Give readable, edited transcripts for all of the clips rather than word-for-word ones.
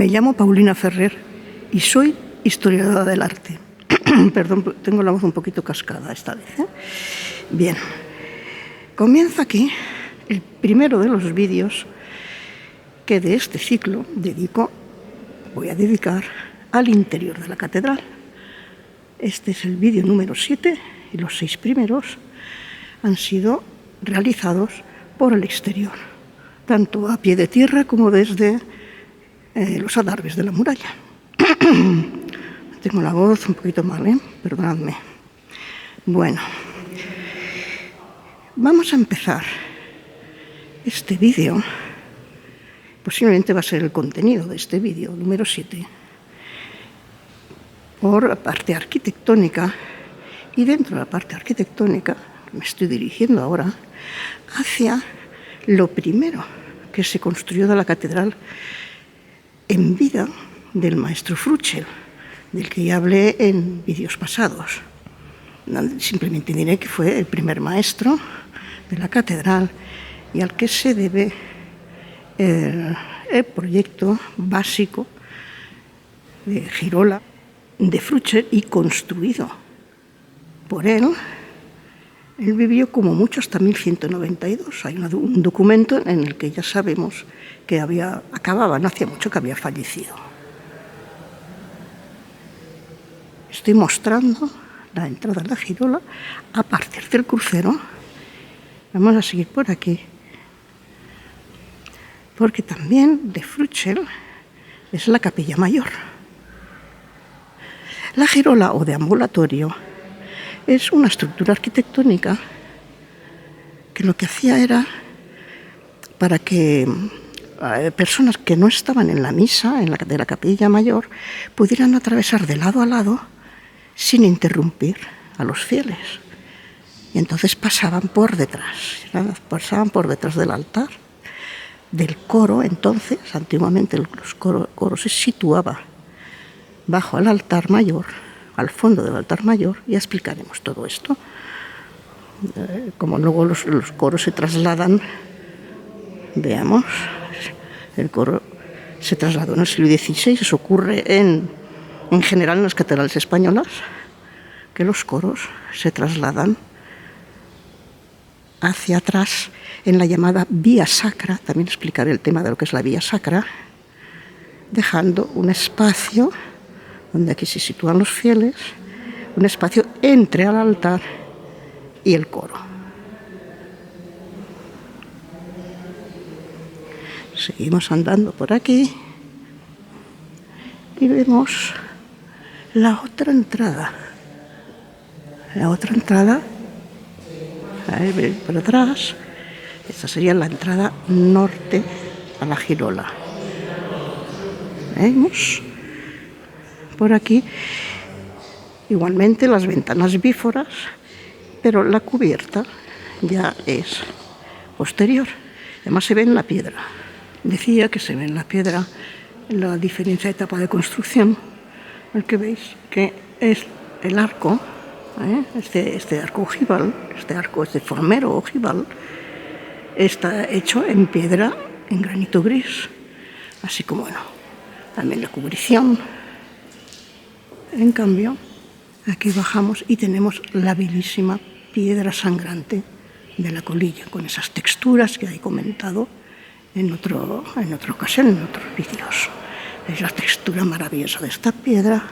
Me llamo Paulina Ferrer y soy historiadora del arte. Perdón, tengo la voz un poquito cascada esta vez, ¿eh? Bien, comienza aquí el primero de los vídeos que de este ciclo voy a dedicar al interior de la catedral. Este es el vídeo número 7 y los 6 primeros han sido realizados por el exterior, tanto a pie de tierra como desde los adarves de la muralla. Tengo la voz un poquito mal, perdonadme. Bueno, vamos a empezar este vídeo. Posiblemente va a ser el contenido de este vídeo número 7 por la parte arquitectónica, y dentro de la parte arquitectónica me estoy dirigiendo ahora hacia lo primero que se construyó de la catedral en vida del maestro Fruchel, del que ya hablé en vídeos pasados. Simplemente diré que fue el primer maestro de la catedral y al que se debe el proyecto básico de Girola de Fruchel, y construido por él. Él vivió como mucho hasta 1192. Hay un documento en el que ya sabemos que acababa, no hacía mucho que había fallecido. Estoy mostrando la entrada de la Girola a partir del crucero. Vamos a seguir por aquí, porque también de Fruchel es la capilla mayor. La Girola, o deambulatorio, es una estructura arquitectónica que lo que hacía era para que personas que no estaban en la misa, de la capilla mayor, pudieran atravesar de lado a lado sin interrumpir a los fieles. Y entonces pasaban por detrás del altar, del coro. Entonces, antiguamente el coro se situaba bajo el altar mayor, al fondo del altar mayor. Ya explicaremos todo esto. Como luego los coros se trasladan, veamos, el coro se trasladó en el siglo XVI. Eso ocurre en general en las catedrales españolas, que los coros se trasladan hacia atrás en la llamada vía sacra. También explicaré el tema de lo que es la vía sacra, dejando un espacio donde aquí se sitúan los fieles, un espacio entre el altar y el coro. Seguimos andando por aquí y vemos la otra entrada. Ahí por atrás, esta sería la entrada norte a la Girola. Vemos por aquí igualmente las ventanas bíforas, pero la cubierta ya es posterior. Además se ve en la piedra. Decía que se ve en la piedra la diferencia de etapa de construcción. El que veis que es el arco, este arco ojival, este formero ojival, está hecho en piedra, en granito gris, así como también la cubrición. En cambio, aquí bajamos y tenemos la bellísima piedra sangrante de la colilla, con esas texturas que he comentado en otra ocasión, en otros vídeos. Es la textura maravillosa de esta piedra,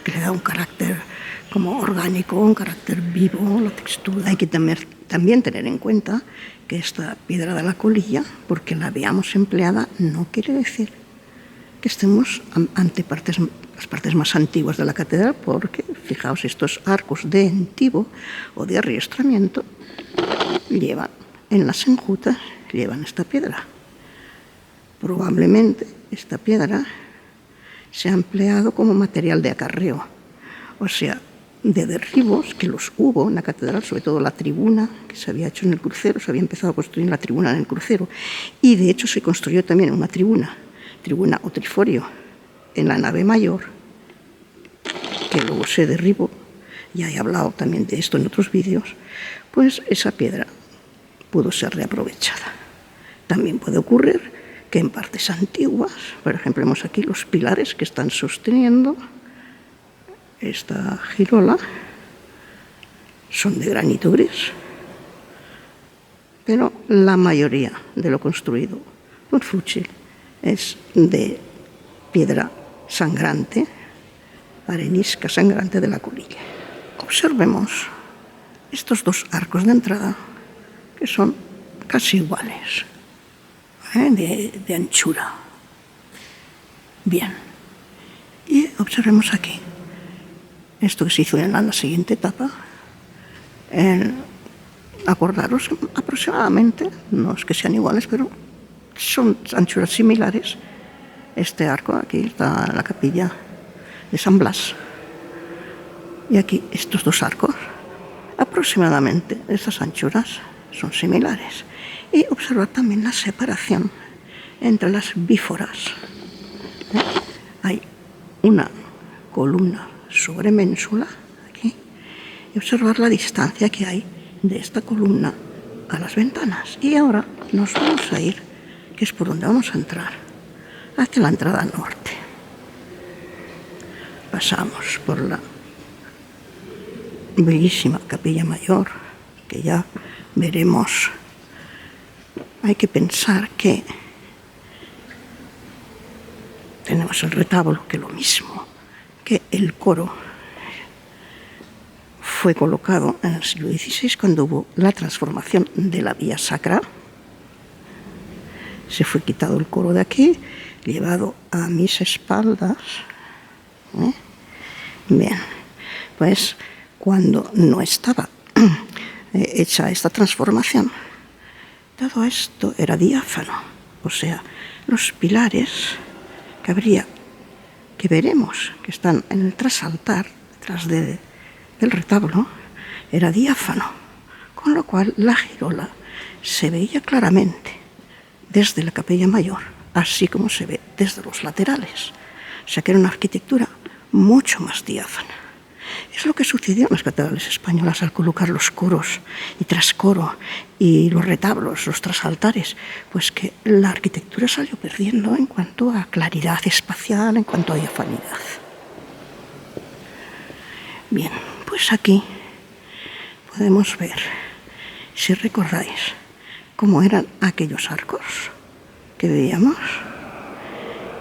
que le da un carácter como orgánico, un carácter vivo, la textura. Hay que también tener en cuenta que esta piedra de la colilla, porque la veamos empleada, no quiere decir que estemos ante las partes más antiguas de la catedral, porque fijaos, estos arcos de entivo o de arriestramiento llevan en las enjutas, llevan esta piedra. Probablemente esta piedra se ha empleado como material de acarreo, o sea, de derribos, que los hubo en la catedral, sobre todo la tribuna que se había hecho en el crucero. Se había empezado a construir la tribuna en el crucero, y de hecho se construyó también una tribuna o triforio en la nave mayor, que luego se derribó. Ya he hablado también de esto en otros vídeos. Pues esa piedra pudo ser reaprovechada. También puede ocurrir que en partes antiguas, por ejemplo, vemos aquí los pilares que están sosteniendo esta girola, son de granito gris, pero la mayoría de lo construido por Fuchs es de piedra sangrante, arenisca sangrante de la Colilla. Observemos estos dos arcos de entrada, que son casi iguales, de anchura. Bien, y observemos aquí esto que se hizo en la siguiente etapa. Acordaros, aproximadamente, no es que sean iguales, pero son anchuras similares. Este arco, aquí está la capilla de San Blas, y aquí estos dos arcos, aproximadamente estas anchuras son similares. Y observad también la separación entre las bíforas. Hay una columna sobre ménsula aquí, y observar la distancia que hay de esta columna a las ventanas. Y ahora nos vamos a ir, que es por donde vamos a entrar, hacia la entrada norte. Pasamos por la bellísima capilla mayor, que ya veremos. Hay que pensar que tenemos el retablo, que lo mismo que el coro fue colocado en el siglo XVI, cuando hubo la transformación de la vía sacra. Se fue quitado el coro de aquí, llevado a mis espaldas. Bien, pues cuando no estaba hecha esta transformación, todo esto era diáfano, o sea, los pilares que veremos que están en el trasaltar, detrás del retablo, era diáfano, con lo cual la girola se veía claramente desde la capilla mayor, así como se ve desde los laterales. O sea que era una arquitectura mucho más diáfana. Es lo que sucedió en las catedrales españolas al colocar los coros y trascoro y los retablos, los trasaltares, pues que la arquitectura salió perdiendo en cuanto a claridad espacial, en cuanto a diafanidad. Bien, pues aquí podemos ver, si recordáis, cómo eran aquellos arcos que veíamos,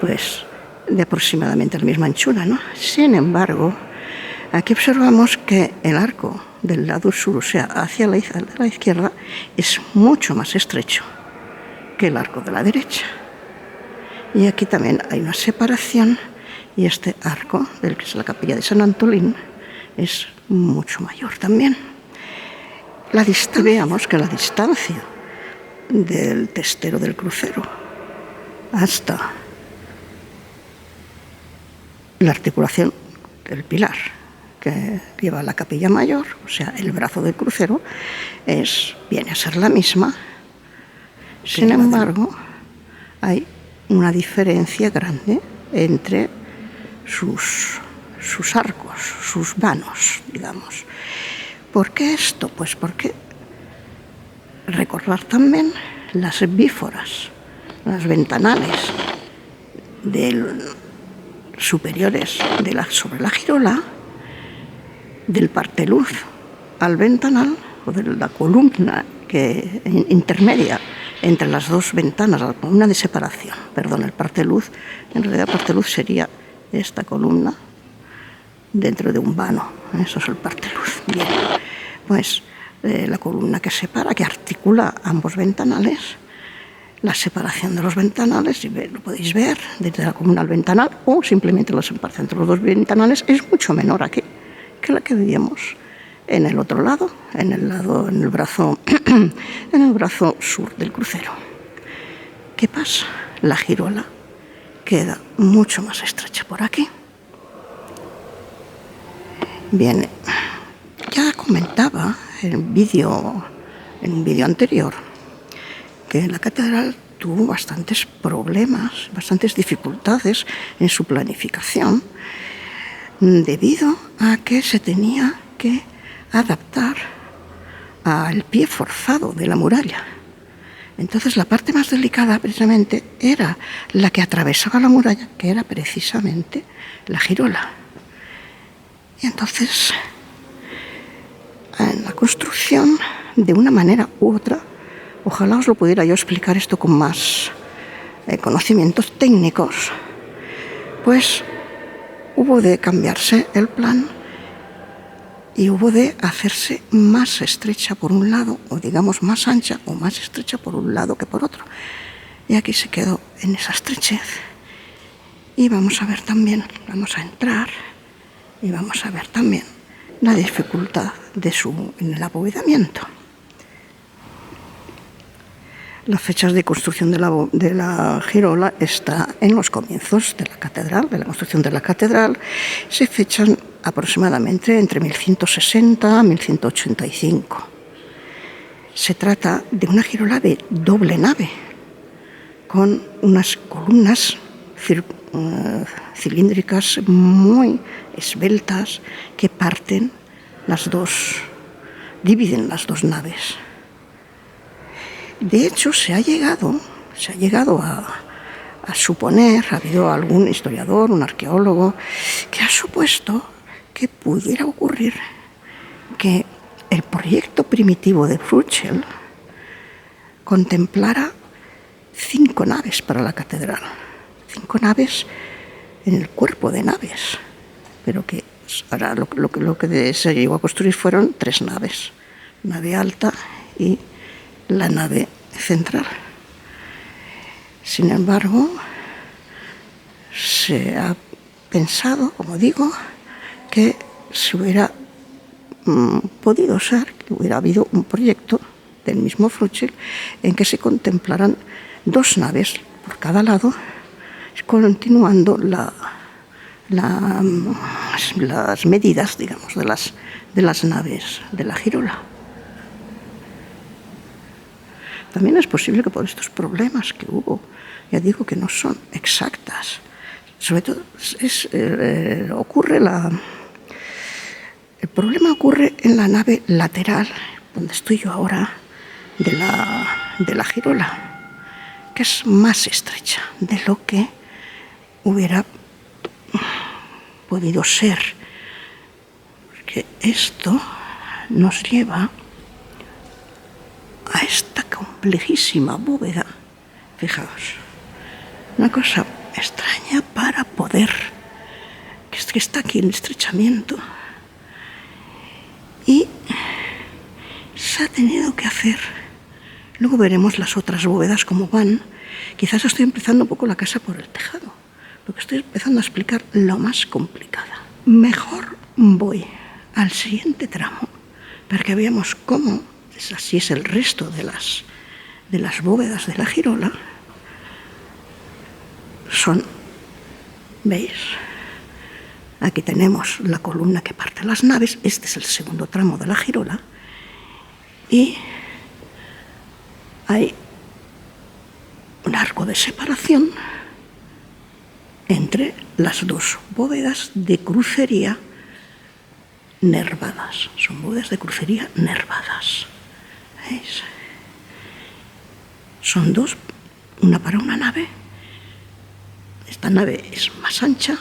pues de aproximadamente la misma anchura, ¿no? Sin embargo, aquí observamos que el arco del lado sur, o sea, hacia la izquierda, es mucho más estrecho que el arco de la derecha. Y aquí también hay una separación, y este arco, del que es la capilla de San Antolín, es mucho mayor también. Veamos que la distancia del testero del crucero hasta la articulación del pilar que lleva la capilla mayor, o sea, el brazo del crucero, viene a ser la misma. Sin embargo, hay una diferencia grande entre sus arcos, sus vanos, digamos. ¿Por qué esto? Pues porque recordar también las bíforas, las ventanales superiores sobre la girola, del parteluz al ventanal, o de la columna intermedia entre las dos ventanas, la columna de separación, perdón, el parteluz, en realidad el parteluz sería esta columna dentro de un vano, eso es el parteluz. Bien, pues la columna que separa, que articula ambos ventanales, la separación de los ventanales, y lo podéis ver desde la columna al ventanal, o simplemente la separación entre los dos ventanales, es mucho menor aquí que la que veíamos en el otro lado, en el brazo sur del crucero. ¿Qué pasa? La girola queda mucho más estrecha por aquí. Bien, ya comentaba en un vídeo anterior que la catedral tuvo bastantes problemas, bastantes dificultades en su planificación, debido a que se tenía que adaptar al pie forzado de la muralla. Entonces la parte más delicada precisamente era la que atravesaba la muralla, que era precisamente la girola. Y entonces, en la construcción, de una manera u otra, ojalá os lo pudiera yo explicar esto con más conocimientos técnicos, pues hubo de cambiarse el plan y hubo de hacerse más estrecha por un lado, o digamos más ancha o más estrecha por un lado que por otro. Y aquí se quedó en esa estrechez. Y vamos a ver también, vamos a entrar y vamos a ver también la dificultad en el abovedamiento. Las fechas de construcción de la girola está en los comienzos de la catedral, de la construcción de la catedral. Se fechan aproximadamente entre 1160 y 1185. Se trata de una girola de doble nave, con unas columnas cilíndricas muy esbeltas que dividen las dos naves. De hecho, se ha llegado a suponer, ha habido algún historiador, un arqueólogo, que ha supuesto que pudiera ocurrir que el proyecto primitivo de Fruchel contemplara 5 naves para la catedral, 5 naves en el cuerpo de naves, pero que ahora lo que se llegó a construir fueron 3 naves, nave alta y la nave central. Sin embargo, se ha pensado, como digo, que se hubiera podido ser, que hubiera habido un proyecto del mismo Fruchel en que se contemplaran 2 naves por cada lado, continuando las medidas, digamos, de las naves de la girola. También es posible que por estos problemas que hubo, ya digo que no son exactas, sobre todo el problema ocurre en la nave lateral, donde estoy yo ahora, de la girola, que es más estrecha de lo que hubiera podido ser, porque esto nos lleva a esta complejísima bóveda. Fijaos, una cosa extraña para poder, que está aquí el estrechamiento, y se ha tenido que hacer. Luego veremos las otras bóvedas cómo van. Quizás estoy empezando un poco la casa por el tejado, porque estoy empezando a explicar lo más complicada. Mejor voy al siguiente tramo para que veamos cómo, así es el resto de las bóvedas de la girola. ¿Veis? Aquí tenemos la columna que parte las naves. Este es el segundo tramo de la girola. Y hay un arco de separación entre las 2 bóvedas de crucería nervadas. Son bóvedas de crucería nervadas. ¿Veis? Son 2, una para una nave. Esta nave es más ancha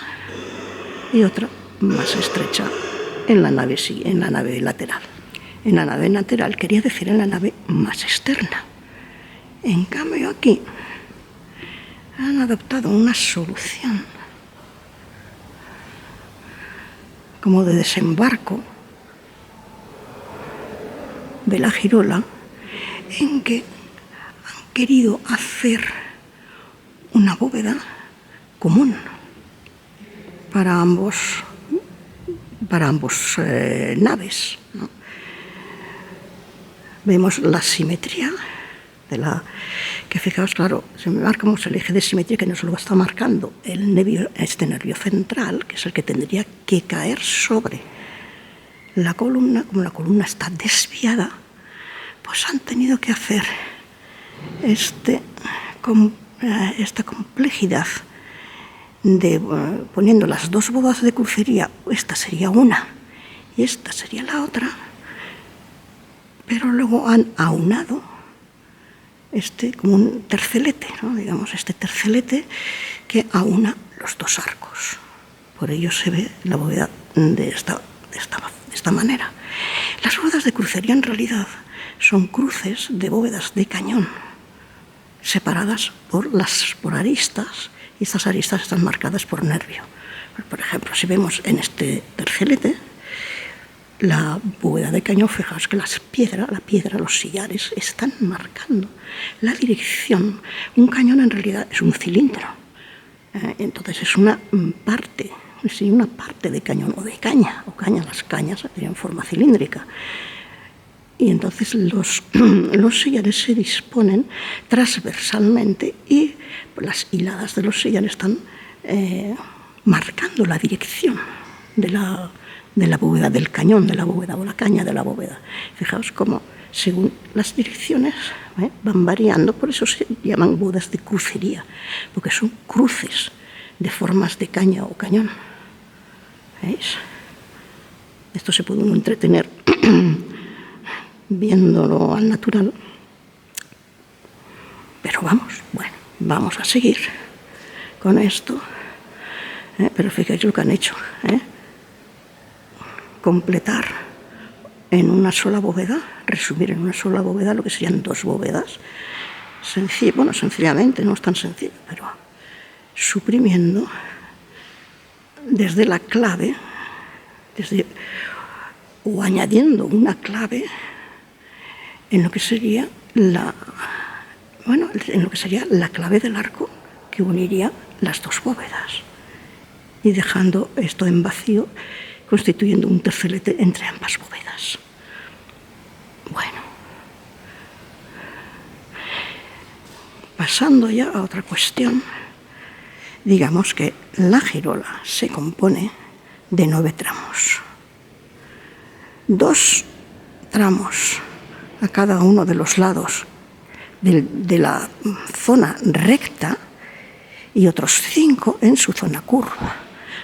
y otra más estrecha en la nave lateral. En la nave lateral quería decir en la nave más externa. En cambio aquí han adoptado una solución como de desembarco de la girola, en que han querido hacer una bóveda común para ambos naves, ¿no? Vemos la simetría que fijaos, claro, se me marcamos el eje de simetría que nos lo está marcando este nervio central, que es el que tendría que caer sobre la columna. Como la columna está desviada, pues han tenido que hacer esta complejidad de poniendo las 2 bóvedas de crucería. Esta sería una y esta sería la otra, pero luego han aunado como un tercelete, ¿no? Digamos, este tercelete que aúna los dos arcos. Por ello se ve la bóveda de esta manera. Las bóvedas de crucería en realidad son cruces de bóvedas de cañón separadas por aristas, y estas aristas están marcadas por nervio. Por ejemplo, si vemos en este tercelete la bóveda de cañón, fijaos que la piedra, los sillares están marcando la dirección. Un cañón en realidad es un cilindro, entonces es una parte de cañón o de caña, las cañas tienen forma cilíndrica. Y entonces los sillares se disponen transversalmente y las hiladas de los sillares están marcando la dirección de la bóveda del cañón, de la bóveda o la caña de la bóveda. Fijaos cómo según las direcciones van variando, por eso se llaman bóvedas de crucería, porque son cruces de formas de caña o cañón. ¿Veis? Esto se puede uno entretener viéndolo al natural, pero vamos a seguir con esto, pero fíjate lo que han hecho, completar en una sola bóveda, resumir en una sola bóveda lo que serían dos bóvedas, sencillamente, no es tan sencillo, pero suprimiendo desde la clave, o añadiendo una clave en lo que sería la clave del arco que uniría las dos bóvedas, y dejando esto en vacío, constituyendo un tercelete entre ambas bóvedas. Bueno, pasando ya a otra cuestión, digamos que la girola se compone de 9 tramos. 2 tramos a cada uno de los lados de la zona recta y otros 5 en su zona curva.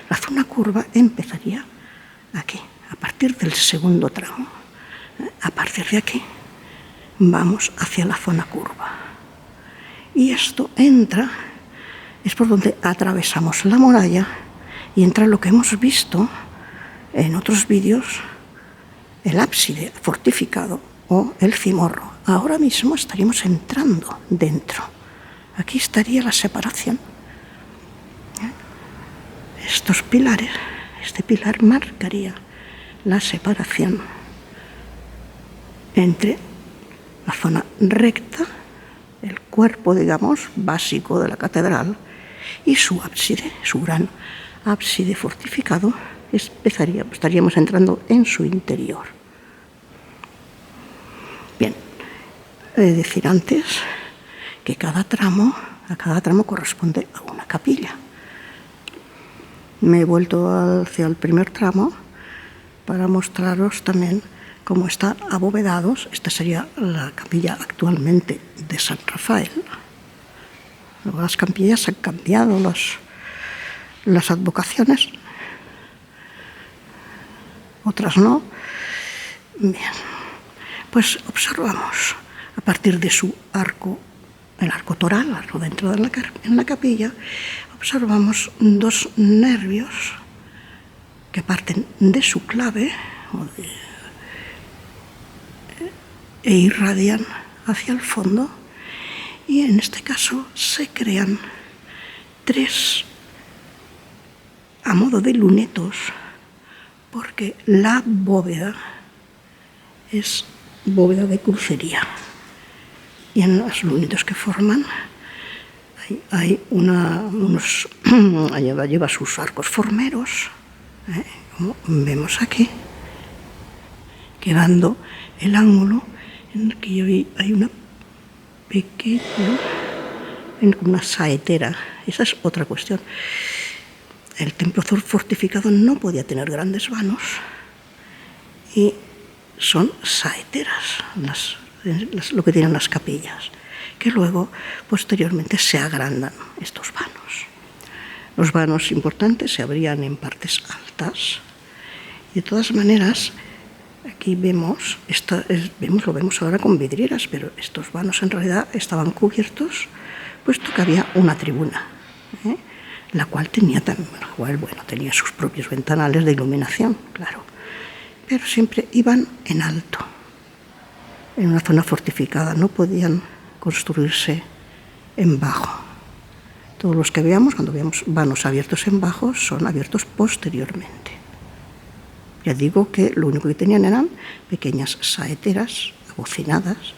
La zona curva empezaría aquí, a partir del segundo tramo. A partir de aquí vamos hacia la zona curva. Y esto es por donde atravesamos la muralla y entra lo que hemos visto en otros vídeos, el ábside fortificado o el cimorro. Ahora mismo estaríamos entrando dentro. Aquí estaría la separación. Estos pilares, este pilar marcaría la separación entre la zona recta, el cuerpo, digamos, básico de la catedral, y su ábside, su gran ábside fortificado. Estaríamos entrando en su interior. Bien, he de decir antes que a cada tramo corresponde a una capilla. Me he vuelto hacia el primer tramo para mostraros también cómo están abovedados. Esta sería la capilla actualmente de San Rafael. Luego las capillas han cambiado las advocaciones, otras no. Bien, pues observamos a partir de su arco, el arco toral, el arco dentro de la capilla, observamos 2 nervios que parten de su clave e irradian hacia el fondo, y en este caso se crean 3 a modo de lunetos, porque la bóveda es bóveda de crucería, y en los lunetos que forman lleva sus arcos formeros, como vemos aquí, quedando el ángulo en el que hay una pequeña, una saetera. Esa es otra cuestión. El templo fortificado no podía tener grandes vanos y son saeteras lo que tienen las capillas, que luego posteriormente se agrandan estos vanos. Los vanos importantes se abrían en partes altas, y de todas maneras Aquí vemos, lo vemos ahora con vidrieras, pero estos vanos en realidad estaban cubiertos, puesto que había una tribuna, la cual tenía sus propios ventanales de iluminación, claro, pero siempre iban en alto, en una zona fortificada, no podían construirse en bajo. Todos los que veamos, cuando veamos vanos abiertos en bajo, son abiertos posteriormente. Ya digo que lo único que tenían eran pequeñas saeteras abocinadas,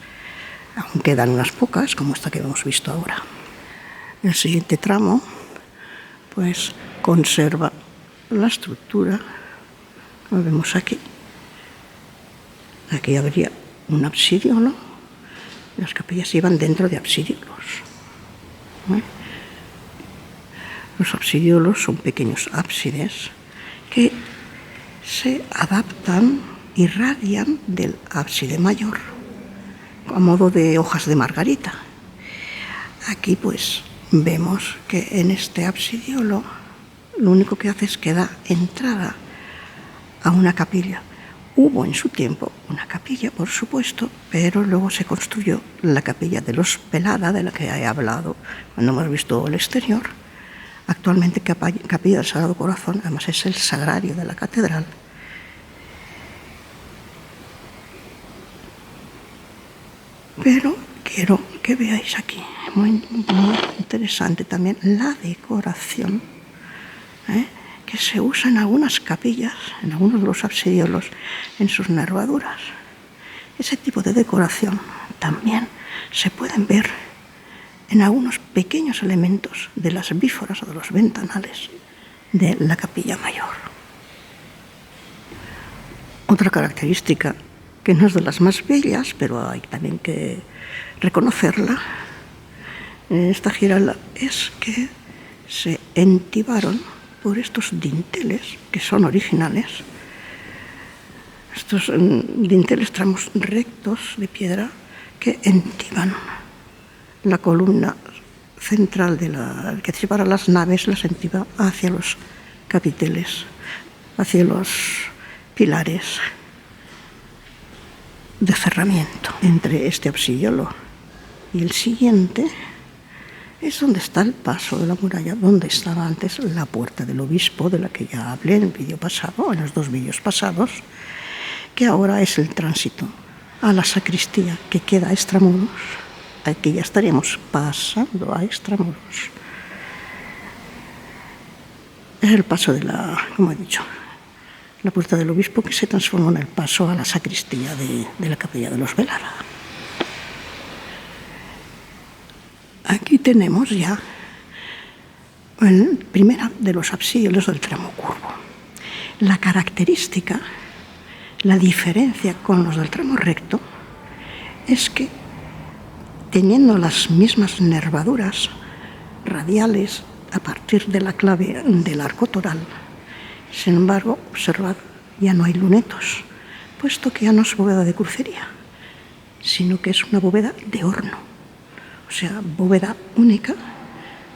aún quedan unas pocas, como esta que hemos visto ahora. El siguiente tramo, pues, conserva la estructura, como vemos aquí. Aquí habría un absidiolo, las capillas iban dentro de absidiolos. Los absidiolos son pequeños ábsides que se adaptan, irradian del ábside mayor, a modo de hojas de margarita. Aquí pues vemos que en este absidiolo lo único que hace es que da entrada a una capilla. Hubo en su tiempo una capilla, por supuesto, pero luego se construyó la capilla de los Velada, de la que he hablado cuando hemos visto el exterior. Actualmente Capilla del Sagrado Corazón, además es el sagrario de la catedral. Pero quiero que veáis aquí, muy interesante también, la decoración que se usa en algunas capillas, en algunos de los absidiolos, en sus nervaduras. Ese tipo de decoración también se pueden ver en algunos pequeños elementos de las bíforas o de los ventanales de la capilla mayor. Otra característica que no es de las más bellas, pero hay también que reconocerla, en esta giralda, es que se entibaron por estos dinteles, que son originales, estos dinteles tramos rectos de piedra que entiban la columna central que separa las naves, las entiba hacia los capiteles, hacia los pilares de cerramiento. Entre este absidiolo y el siguiente es donde está el paso de la muralla, donde estaba antes la puerta del obispo, de la que ya hablé en el vídeo pasado, en los dos vídeos pasados, que ahora es el tránsito a la sacristía, que queda a extramuros. Aquí ya estaríamos pasando a extramuros. Es el paso como he dicho, la puerta del obispo, que se transformó en el paso a la sacristía de la capilla de los Velada. Aquí tenemos ya el primero de los absidiolos del tramo curvo. La característica, la diferencia con los del tramo recto, es que teniendo las mismas nervaduras radiales a partir de la clave del arco toral, sin embargo, observad, ya no hay lunetos, puesto que ya no es bóveda de crucería, sino que es una bóveda de horno. O sea, bóveda única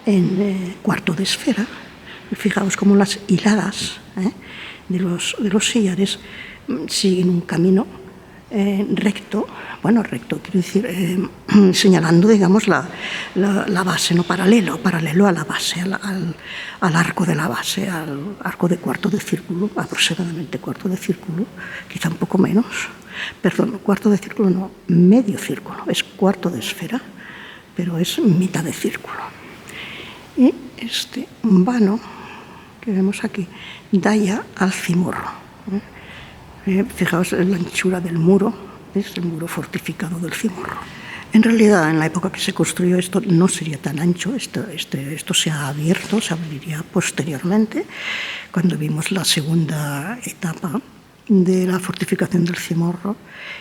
en cuarto de esfera. Fijaos cómo las hiladas de los sillares siguen un camino recto, quiero decir, señalando, digamos, la base, no paralelo a la base, al arco de la base, al arco de cuarto de círculo, aproximadamente cuarto de círculo, quizá un poco menos, perdón, cuarto de círculo no, medio círculo, es cuarto de esfera, pero es mitad de círculo. Y este vano que vemos aquí da ya al cimorro. Fijaos en la anchura del muro, es el muro fortificado del cimorro. En realidad, en la época que se construyó esto no sería tan ancho, esto se ha abierto, se abriría posteriormente, cuando vimos la segunda etapa de la fortificación del cimorro,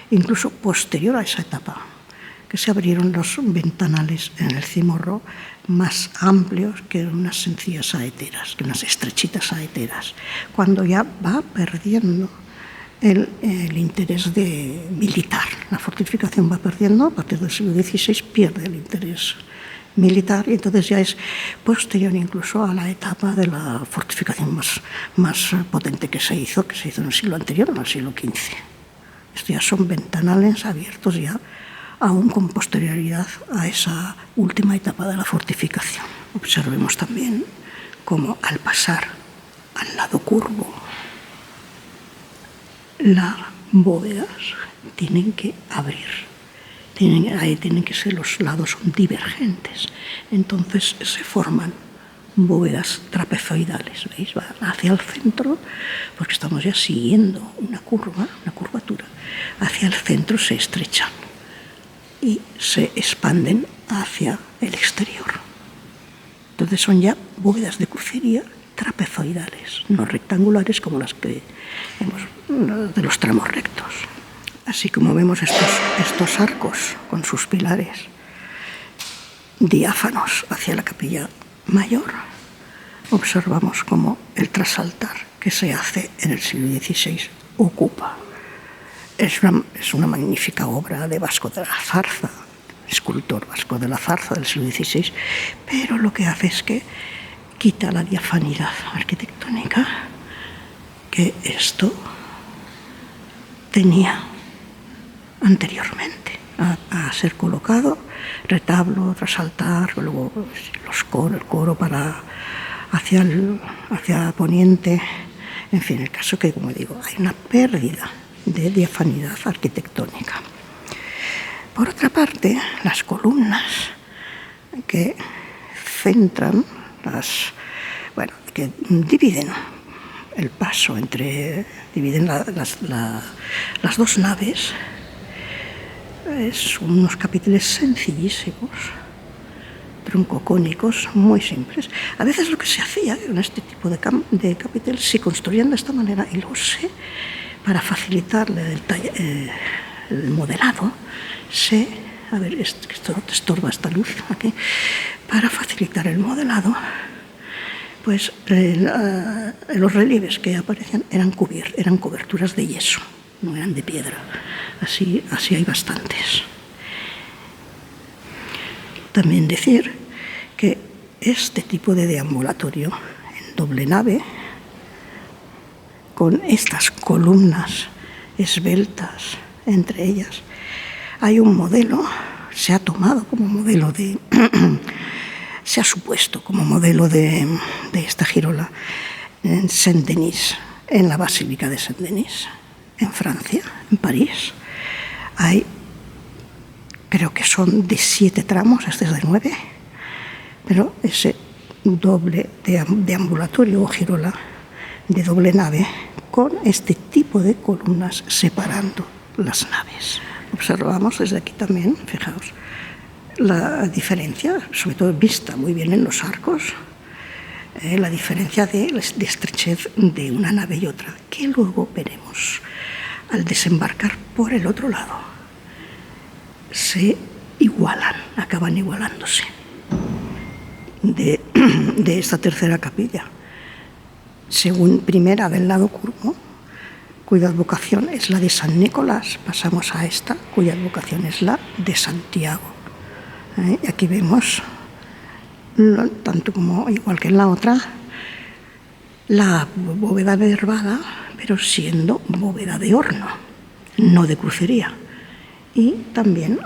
incluso posterior a esa etapa, que se abrieron los ventanales en el cimorro más amplios que unas sencillas saeteras, que unas estrechitas saeteras, cuando ya va perdiendo el interés militar. La fortificación va perdiendo, a partir del siglo XVI pierde el interés militar, y entonces ya es posterior incluso a la etapa de la fortificación más potente que se hizo en el siglo anterior, en el siglo XV. Estos ya son ventanales abiertos ya aún con posterioridad a esa última etapa de la fortificación. Observemos también cómo al pasar al lado curvo, las bóvedas tienen que abrir. Tienen que ser, los lados son divergentes. Entonces se forman bóvedas trapezoidales, ¿veis? Van hacia el centro, porque estamos ya siguiendo una curvatura. Hacia el centro se estrechan y se expanden hacia el exterior. Entonces son ya bóvedas de crucería trapezoidales, no rectangulares como las que vemos de los tramos rectos. Así como vemos estos arcos con sus pilares diáfanos hacia la capilla mayor, observamos cómo el trasaltar que se hace en el siglo XVI ocupa. Es una magnífica obra de Vasco de la Zarza, escultor Vasco de la Zarza del siglo XVI, pero lo que hace es que quita la diafanidad arquitectónica que esto tenía anteriormente a ser colocado, retablo, trasaltar, luego el coro para hacia poniente, en fin, el caso que, como digo, hay una pérdida de diafanidad arquitectónica. Por otra parte, las columnas que centran que dividen el paso dividen las dos naves. Son unos capiteles sencillísimos, troncocónicos, muy simples. A veces lo que se hacía en este tipo de capiteles se construían de esta manera, y lo sé, para facilitar el modelado, a ver, esto no te estorba esta luz aquí, para facilitar el modelado, pues los relieves que aparecían eran coberturas de yeso, no eran de piedra. Así hay bastantes. También decir que este tipo de deambulatorio en doble nave, con estas columnas esbeltas entre ellas, hay un modelo, se ha tomado como modelo se ha supuesto como modelo de esta girola en Saint-Denis, en la Basílica de Saint-Denis, en Francia, en París. Creo que son de 7 tramos, este es de 9, pero ese doble deambulatorio o girola de doble nave con este tipo de columnas separando las naves. Observamos desde aquí también, fijaos, la diferencia, sobre todo vista muy bien en los arcos, la diferencia de estrechez de una nave y otra, que luego veremos al desembarcar por el otro lado. Se igualan, acaban igualándose de esta tercera capilla. Según primera del lado curvo, cuya advocación es la de San Nicolás, pasamos a esta, cuya advocación es la de Santiago. Y aquí vemos, tanto como igual que en la otra, la bóveda nervada, pero siendo bóveda de horno, no de crucería. Y también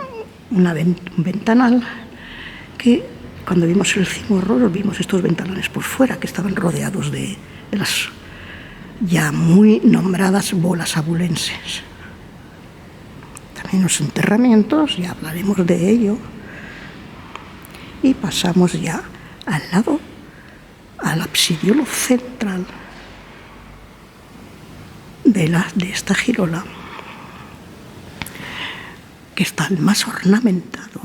un ventanal que, cuando vimos el cimorro, vimos estos ventanales por fuera, que estaban rodeados de las ya muy nombradas bolas abulenses. También los enterramientos, ya hablaremos de ello. Y pasamos ya al absidiolo central de esta girola, que está el más ornamentado,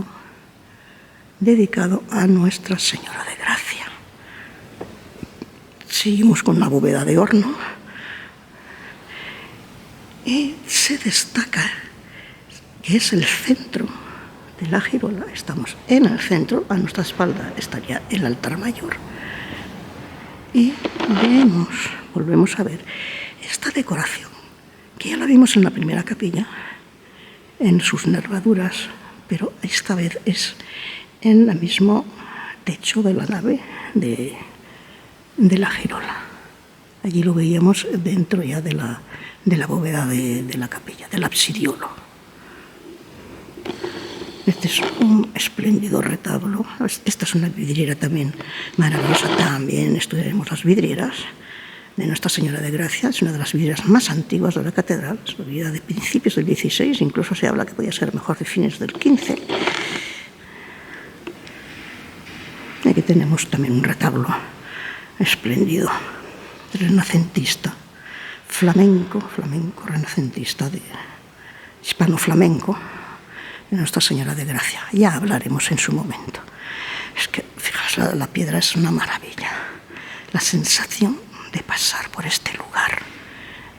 dedicado a Nuestra Señora de Gracia. Seguimos con la bóveda de horno y se destaca que es el centro de la girola. Estamos en el centro, a nuestra espalda estaría el altar mayor, y volvemos a ver esta decoración, que ya la vimos en la primera capilla, en sus nervaduras, pero esta vez es en el mismo techo de la nave de la girola. Allí lo veíamos dentro ya de de la bóveda de la capilla, del absidiolo. Este es un espléndido retablo. Esta es una vidriera también maravillosa. También estudiaremos las vidrieras de Nuestra Señora de Gracia. Es una de las vidrieras más antiguas de la catedral. Es una vidriera de principios del XVI, incluso se habla que podía ser mejor de fines del XV. Y aquí tenemos también un retablo espléndido, renacentista, flamenco, renacentista, hispano-flamenco, de Nuestra Señora de Gracia. Ya hablaremos en su momento. Es que, fijaos, la piedra es una maravilla. La sensación de pasar por este lugar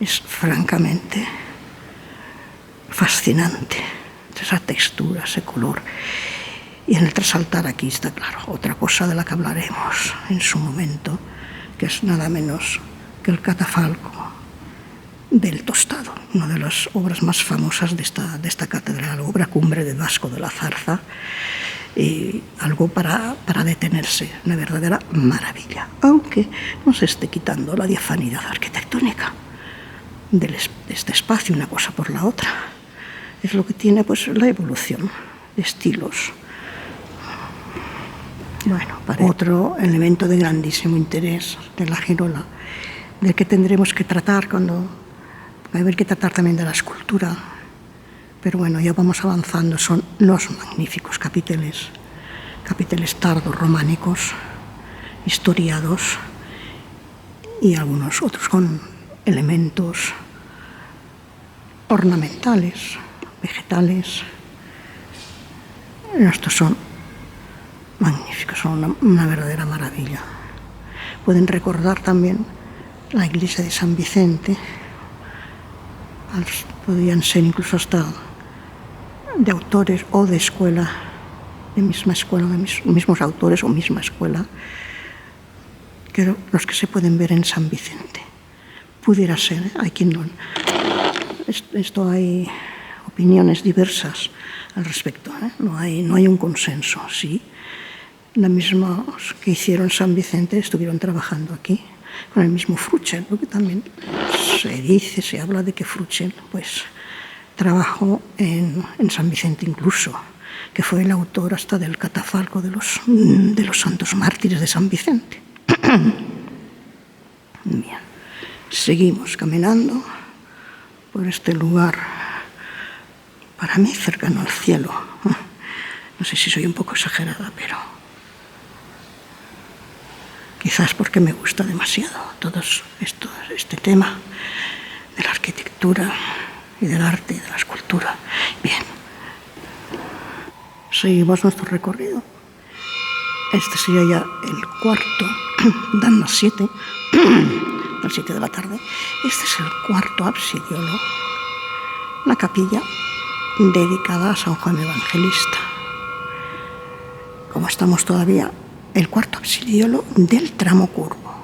es francamente fascinante. Esa textura, ese color. Y en el trasaltar aquí está, claro, otra cosa de la que hablaremos en su momento, que es nada menos que el catafalco del Tostado, una de las obras más famosas de esta catedral, obra cumbre de Vasco de la Zarza, y algo para detenerse, una verdadera maravilla, aunque no se esté quitando la diafanidad arquitectónica de este espacio, una cosa por la otra. Es lo que tiene pues la evolución de estilos. Bueno, otro elemento de grandísimo interés de la girola, del que tendremos que tratar cuando... Va a haber que tratar también de la escultura, pero bueno, ya vamos avanzando. Son los magníficos capiteles tardos románicos, historiados, y algunos otros con elementos ornamentales, vegetales. Estos son magníficos, son una verdadera maravilla. Pueden recordar también la iglesia de San Vicente. Podrían ser incluso hasta de autores o de escuela, de misma escuela, de mismos autores o misma escuela, que los que se pueden ver en San Vicente. Pudiera ser, hay quien no. Esto hay opiniones diversas al respecto, ¿eh? No hay un consenso. Sí, los mismos que hicieron San Vicente estuvieron trabajando aquí, con el mismo Fruchel, porque también se habla de que Fruchel pues trabajó en San Vicente incluso, que fue el autor hasta del catafalco de los santos mártires de San Vicente. Bien, seguimos caminando por este lugar, para mí cercano al cielo. No sé si soy un poco exagerada, pero quizás porque me gusta demasiado todo este tema de la arquitectura y del arte y de la escultura. Bien, seguimos nuestro recorrido. Este sería ya el cuarto, dan las 7, las 7 de la tarde. Este es el cuarto absidiolo, la capilla dedicada a San Juan Evangelista. Como estamos todavía el cuarto absidiolo del tramo curvo,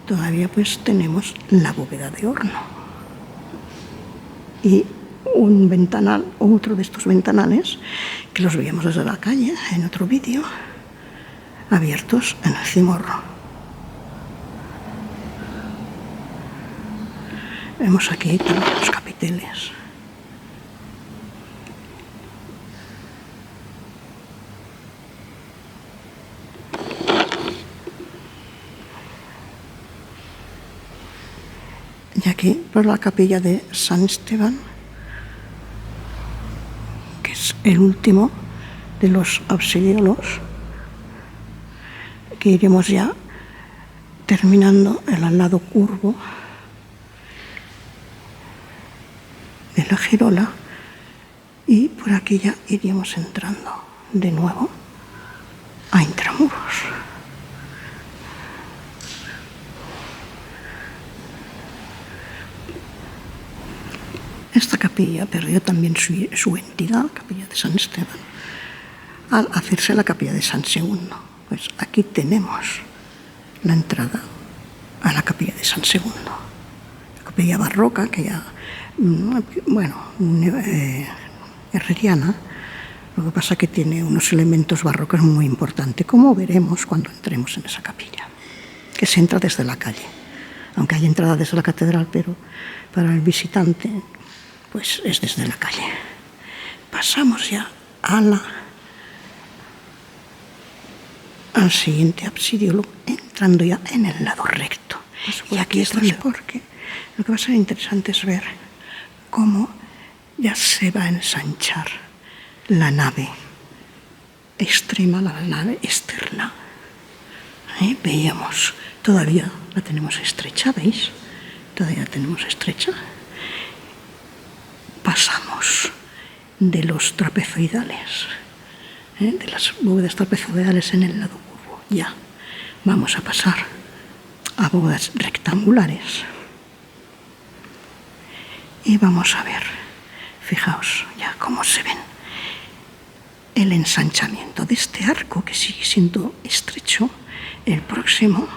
todavía pues tenemos la bóveda de horno y un ventanal, otro de estos ventanales que los veíamos desde la calle en otro vídeo, abiertos en el cimorro. Vemos aquí también los capiteles. Y aquí, por la capilla de San Esteban, que es el último de los absidiolos, que iremos ya terminando el lado curvo de la girola, y por aquí ya iríamos entrando de nuevo a intramuros. Esta capilla perdió también su entidad, la capilla de San Esteban, al hacerse la capilla de San Segundo. Pues aquí tenemos la entrada a la capilla de San Segundo. La capilla barroca, que ya, herreriana, lo que pasa es que tiene unos elementos barrocos muy importantes, como veremos cuando entremos en esa capilla, que se entra desde la calle. aunque hay entrada desde la catedral, pero para el visitante pues es desde la calle. Pasamos ya al siguiente absidio, entrando ya en el lado recto. Y aquí es porque lo que va a ser interesante es ver cómo ya se va a ensanchar la nave extrema, la nave externa. Veíamos, todavía la tenemos estrecha, ¿veis? Todavía la tenemos estrecha. Pasamos de los trapezoidales, de las bóvedas trapezoidales en el lado curvo. Ya vamos a pasar a bóvedas rectangulares. Y vamos a ver, fijaos ya cómo se ven el ensanchamiento de este arco que sigue siendo estrecho. El próximo,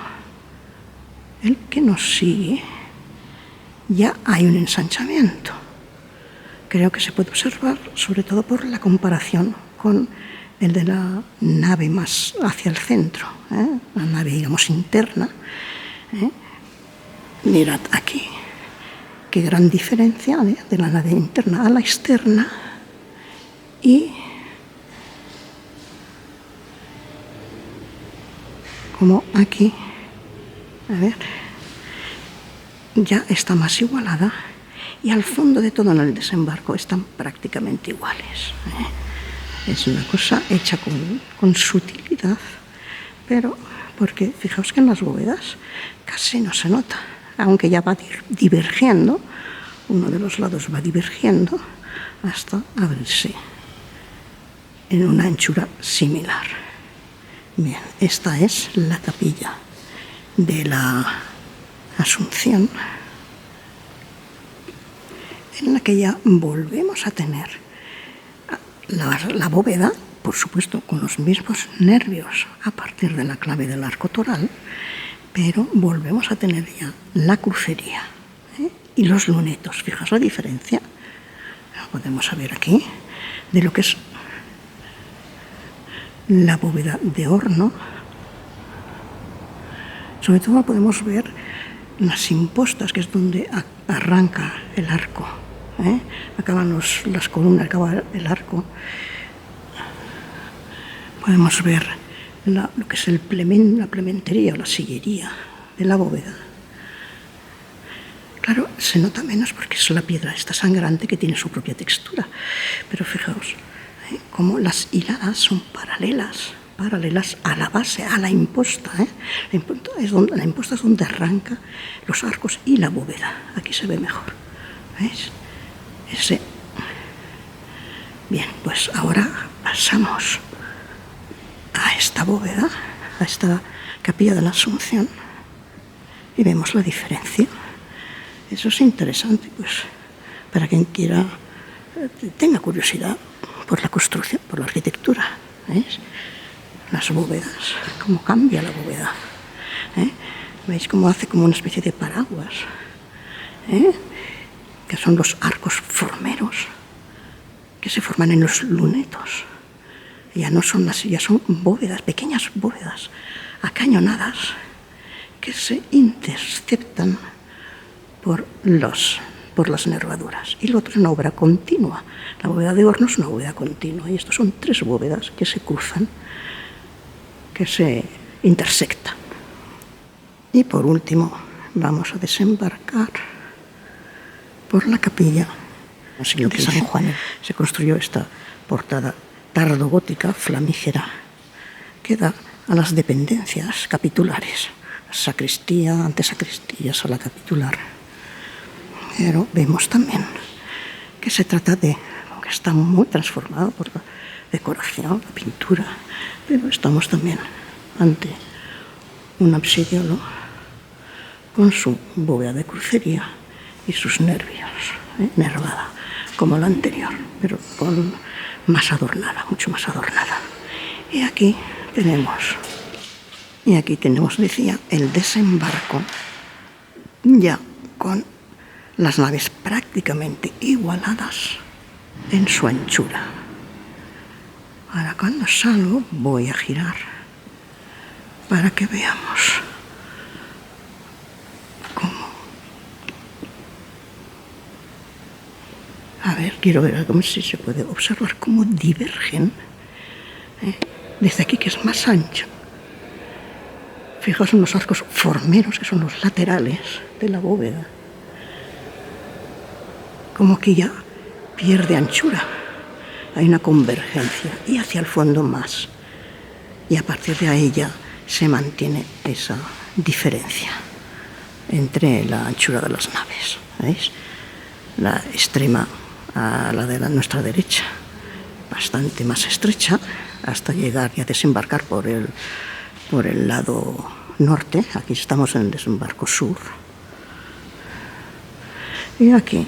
el que nos sigue, ya hay un ensanchamiento. Creo que se puede observar, sobre todo por la comparación con el de la nave más hacia el centro, la nave, digamos, interna. Mirad aquí, qué gran diferencia de la nave interna a la externa. Y como aquí, a ver, ya está más igualada, y al fondo de todo en el desembarco están prácticamente iguales. Es una cosa hecha con sutilidad, pero porque fijaos que en las bóvedas casi no se nota, aunque ya va divergiendo, uno de los lados va divergiendo hasta abrirse en una anchura similar. Bien, esta es la capilla de la Asunción, en la que ya volvemos a tener la bóveda, por supuesto, con los mismos nervios a partir de la clave del arco toral, pero volvemos a tener ya la crucería y los lunetos. Fijaos la diferencia, la podemos ver aquí, de lo que es la bóveda de horno. Sobre todo podemos ver las impostas, que es donde arranca el arco. Acaban las columnas, acaba el arco. Podemos ver lo que es la plementería o la sillería de la bóveda. Claro, se nota menos porque es la piedra esta sangrante que tiene su propia textura. Pero fijaos, cómo las hiladas son paralelas a la base, a la imposta. La imposta es donde arranca los arcos y la bóveda. Aquí se ve mejor. ¿Veis? Bien, pues ahora pasamos a esta bóveda, a esta capilla de la Asunción, y vemos la diferencia. Eso es interesante, pues, para quien quiera, tenga curiosidad por la construcción, por la arquitectura. ¿Veis? Las bóvedas, cómo cambia la bóveda. ¿Veis cómo hace como una especie de paraguas? Que son los arcos formeros que se forman en los lunetos. Ya no son así, ya son bóvedas, pequeñas bóvedas, acañonadas, que se interceptan por las nervaduras. Y lo otro es una obra continua. La bóveda de horno es una bóveda continua, y estos son 3 bóvedas que se cruzan, que se intersectan. Y por último vamos a desembarcar por la capilla de San Juan. Se construyó esta portada tardogótica flamígera que da a las dependencias capitulares, sacristía, antesacristía, sala capitular. Pero vemos también que se trata de, aunque está muy transformado por la decoración, la pintura, pero estamos también ante un absidiolo con su bóveda de crucería y sus nervios, nervada, como la anterior, pero más adornada, mucho más adornada. Y aquí tenemos, decía, el desembarco, ya con las naves prácticamente igualadas en su anchura. Ahora, cuando salgo, voy a girar para que veamos cómo ver, quiero ver cómo si se puede observar cómo divergen. Desde aquí, que es más ancho. Fijaos en los arcos formeros, que son los laterales de la bóveda. Como que ya pierde anchura. Hay una convergencia y hacia el fondo más. Y a partir de ahí ya se mantiene esa diferencia entre la anchura de las naves. ¿Veis? La extrema a la de nuestra derecha, bastante más estrecha, hasta llegar y a desembarcar por el lado norte. Aquí estamos en el desembarco sur. Y aquí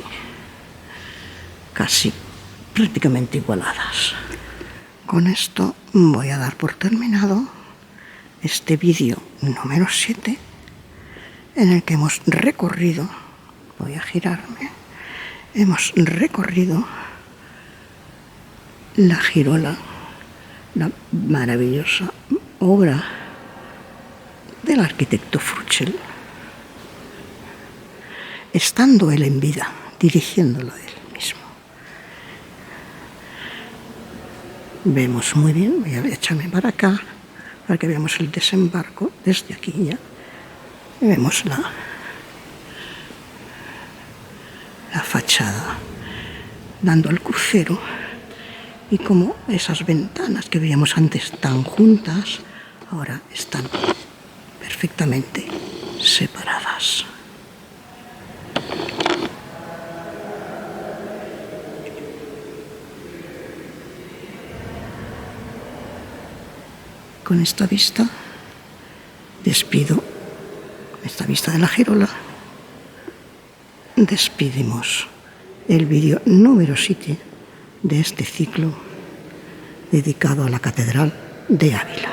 casi prácticamente igualadas. Con esto voy a dar por terminado este vídeo número 7, en el que hemos recorrido, voy a girarme, hemos recorrido la girola, la maravillosa obra del arquitecto Fruchel, estando él en vida, dirigiéndolo él mismo. Vemos muy bien, voy a echarme para acá, para que veamos el desembarco desde aquí ya. Y vemos la fachada dando al crucero, y como esas ventanas que veíamos antes tan juntas, ahora están perfectamente separadas. Con esta vista despido, esta vista de la girola, despedimos el vídeo número 7 de este ciclo dedicado a la Catedral de Ávila.